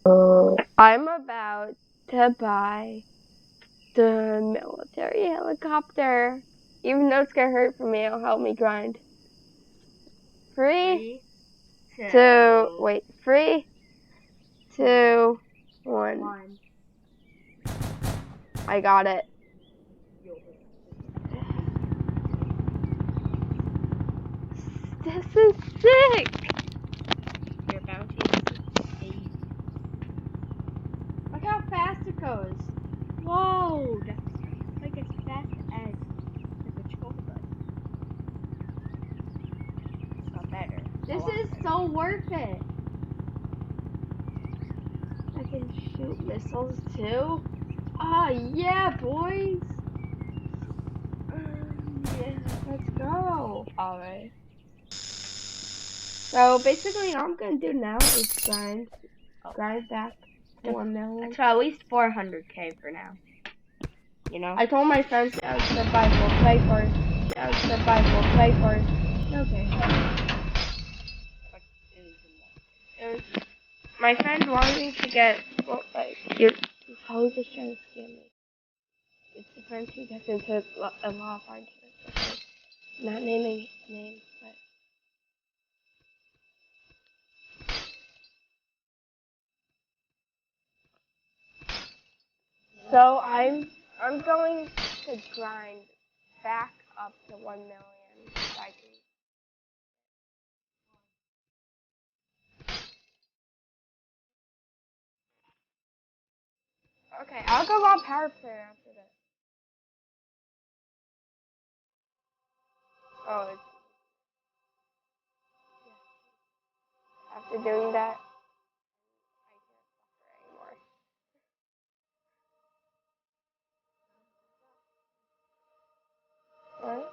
I'm about to buy the military helicopter. Even though it's gonna hurt for me, it'll help me grind. Three, two, one. I got it. This is sick! Your bounty is 8. Look how fast it goes. Whoa, that's like as fast as the patrol bus. Got better. This is so worth it. I can shoot missiles too. Ah, yeah, boys. Yeah, let's go. Alright. So basically, all I'm gonna do now is grind back to 1 million. So at least 400k for now. You know? I told my friends to survival, play first. Okay. My friend wanted me to get, well, like, you're probably just trying to scam me. It's the friend who gets into a law of hardship. Not naming names, but. So I'm going to grind back up to 1 million so I can. Okay, I'll go on power player after this. Oh, it's, after doing that, I can't suffer anymore. What?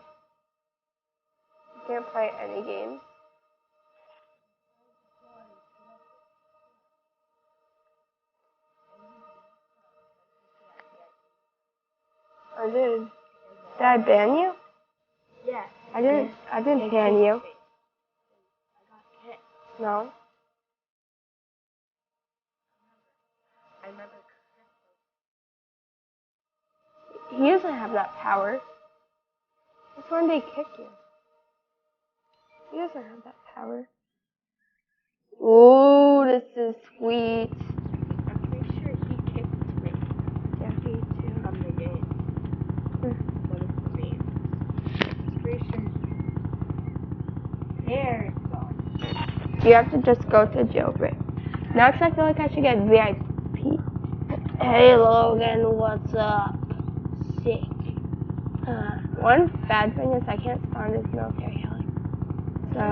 You can't play any game. I did. Did I ban you? Yeah. I didn't ban you. No. I remember. He doesn't have that power. That's when they kick you. He doesn't have that power. Ooh, this is sweet. I'm pretty sure he kicked me. Yeah, me too. From the game. What is the name? Pretty sure. There it's gone. You have to just go to jailbreak. Now, because I feel like I should get VIP. Hey Logan, what's up? Sick. One bad thing is I can't spawn this military heli. So. I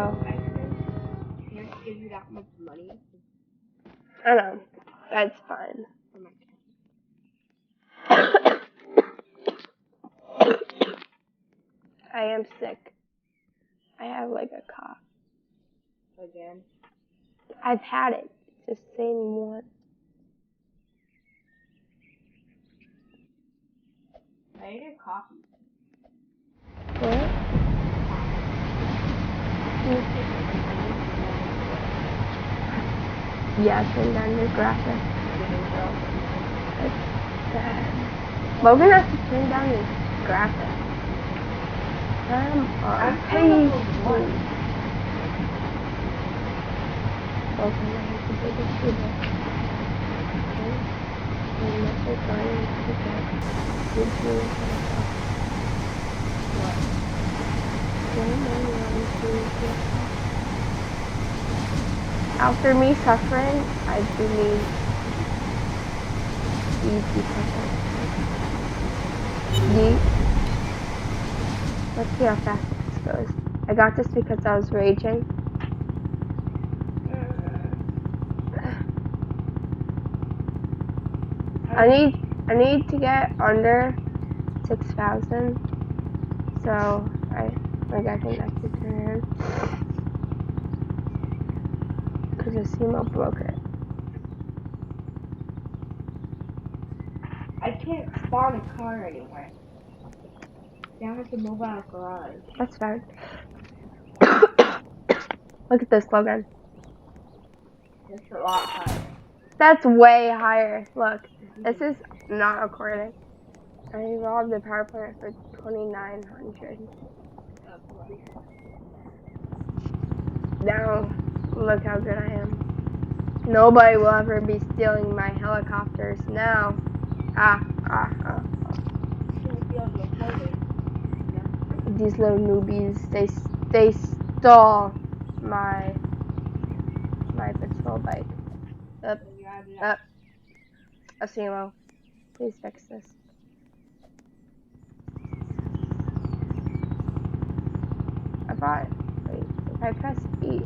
can't give you that much money. I know. That's fine. I am sick. I have like a cough. Again? I've had it. Just saying once. I ate a coffee. What? Yeah, turn down your graphics. That's bad. Logan has to turn down his graphics. Come on. Hey. Logan, I hate to do this to you. I'm not going to get good news After me suffering, I do need easy suffering. Let's see how fast this goes. I got this because I was raging. I need to get under 6,000. So I think I should turn in. Because the CMO broke it. I can't spawn a car anywhere. Down at the mobile garage. That's fine. Look at this, Logan. It's a lot higher. That's way higher. Look, this is not recording. I robbed the power plant for 2,900. Now, look how good I am. Nobody will ever be stealing my helicopters now. Ah. These little newbies, they stole my patrol bike. Up. Asimo, please fix this. I thought, wait, if I press E,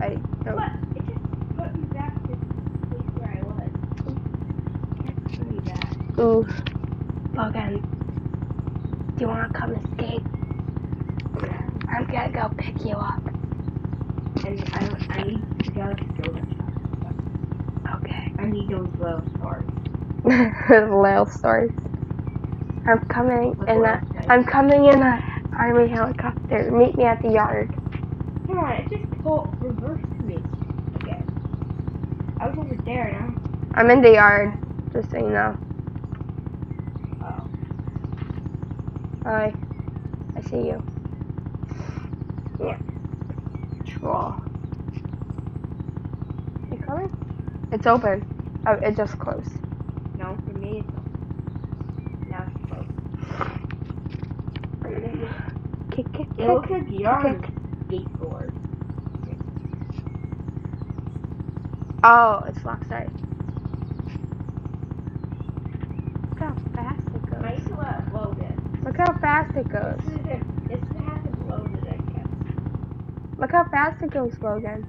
I don't. What? It just put me back to the place where I was. Can't put me back. Ooh, Logan, do you want to come escape? Yeah. I'm gonna go pick you up. And I need to go to donut shop. Okay. I need those little stars. Little stars. I'm coming in a army helicopter. Meet me at the yard. Come on, it just reversed me again. I was over there now. I'm in the yard, just so you know. Oh. Hi. I see you. Yeah. Troll. You coming? It's open. Oh, it just closed. No, for me it's open. Now it's closed. Kick. It looks like you're on a skateboard. Oh, it's locked. Sorry. Look how fast it I goes. need to let it load in. Look how fast it goes. It hasn't loaded it yet. Look how fast it goes, Logan.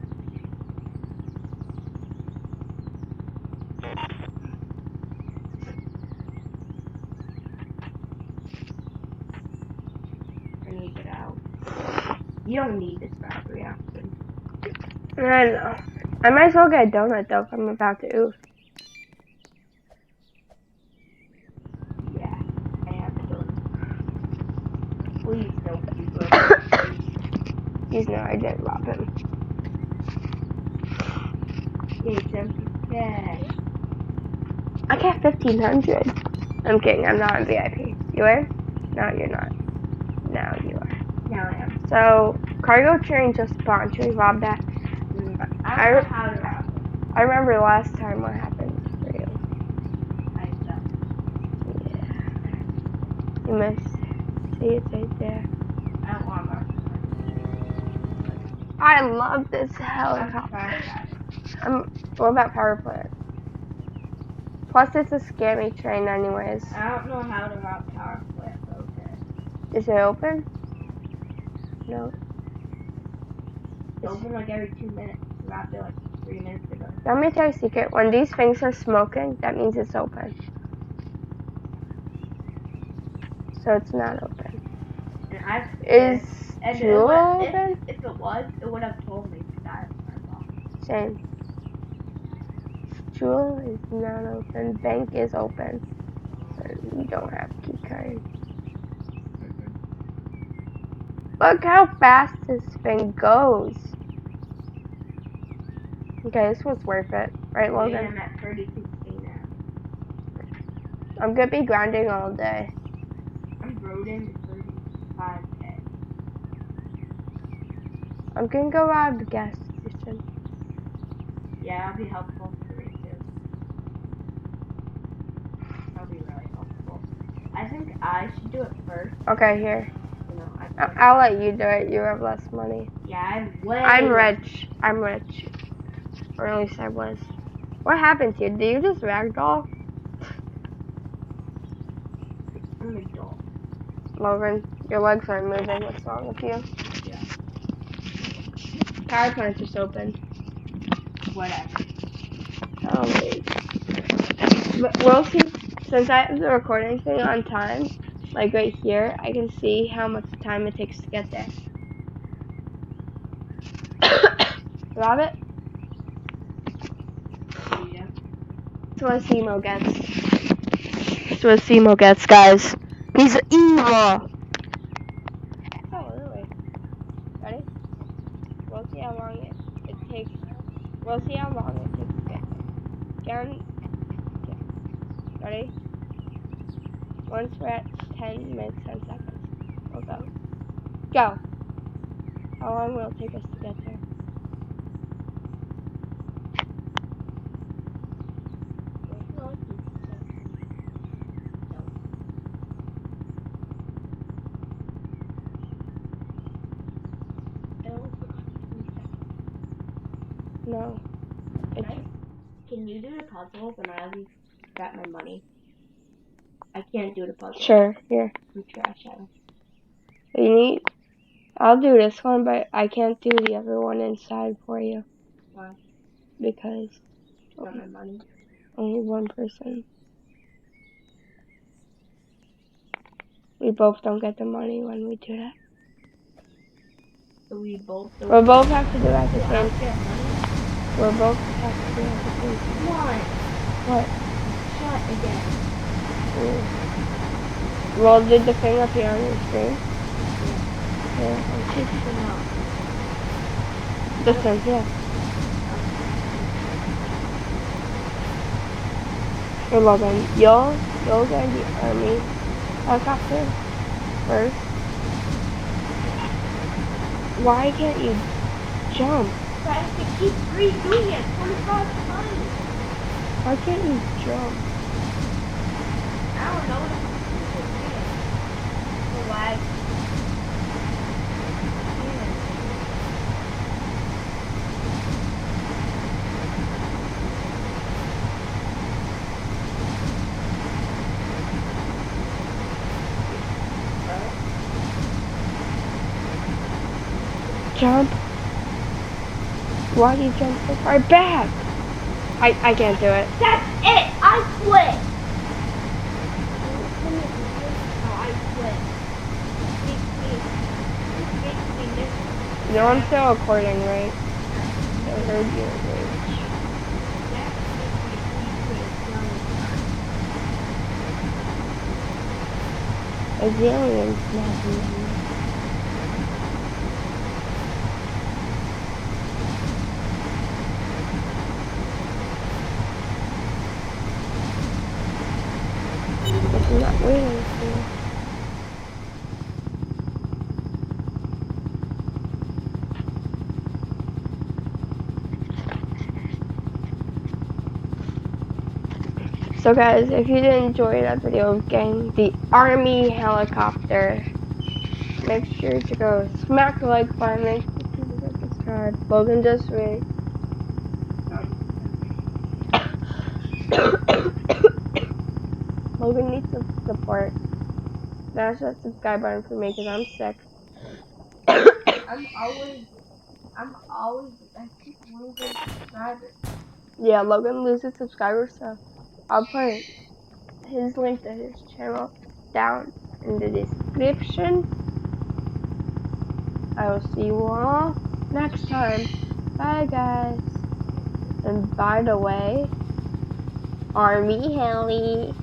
I need it out. You don't need this battery option. I know. I might as well get a donut though if I'm about to oof. Yeah, I have a donut. Please don't be broken. He's no, I didn't rob him. It's empty cash. I got 1,500. I'm kidding. I'm not on VIP. You are? No, you're not. Now you are. Now I am. So, cargo train just spawned. Should we rob that? I don't know how to route it. I remember last time what happened for you. I suck. Yeah. You missed. See, it's right there. I don't want to. I love this helicopter. What about power plant? Plus, it's a scammy train anyways. I don't know how to route power plant. Okay. Is it open? No. It's open like every 2 minutes. I route it like 3 minutes ago. Let me tell you a secret. When these things are smoking, that means it's open. So it's not open. And Is Jewel open? If it was, it would have told me because I turned off. Same. Jewel is not open. Bank is open. But we don't have key card. Look how fast this thing goes. Okay, this was worth it. Right, Logan? I'm at 32K now. I'm gonna be grinding all day. I'm broden to 35K. I'm gonna go rob the gas station. Yeah, that'll be helpful for me too. That'll be really helpful. I think I should do it first. Okay, here. You know, I'll let you do it. You have less money. Yeah, I'm rich. I'm rich. Or at least I was. What happened to you? Did you just ragdoll? I'm a doll. Logan, your legs aren't moving. What's wrong with you? Yeah. Power plant's just open. Whatever. Oh, wait. But we'll see. Since I have the recording thing on time, like right here, I can see how much time it takes to get there. Rob it? Yeah. That's what Simo gets. That's what Simo gets, guys. He's evil! Oh, really? Ready? We'll see how long it takes. We'll see how long it takes to get there. Down. Ready? Once we're at 10 minutes, 10 seconds, we'll go. Go! How long will it take us to get there? No. It's, Can you do the puzzle when I at least got my money? I can't do the puzzle. sure, here. I'm trash at it. You need. I'll do this one, but I can't do the other one inside for you. Why? Because Got my money. only one person. We both don't get the money when we do that. So we both don't. We'll both have to do it at the So I same don't get money? We'll both have to do it at the same time. What? What? Shut again. Ooh. Well, did the thing appear on your screen? Yeah. Yeah. No. This one, yeah. 11. You'll get the army helicopter first. Why can't you jump? But I have to keep redoing it 25 times. Why can't you jump? I don't know what it's the lag. Jump. Why do you jump so far back? I can't do it. That's it! I quit! No, I quit. No, I'm still recording, right? I heard you. Rage. It's the aliens snapping at me. I'm not waiting for you. So guys, if you did enjoy that video of getting the army helicopter, make sure to go smack the like button, make sure to subscribe. Logan just me. Logan needs some support. Smash that subscribe button for me because I'm sick. I'm always I keep losing subscribers. Yeah, Logan loses subscribers, so I'll put his link to his channel down in the description. I will see you all next time. Bye, guys. And by the way, Army Heli.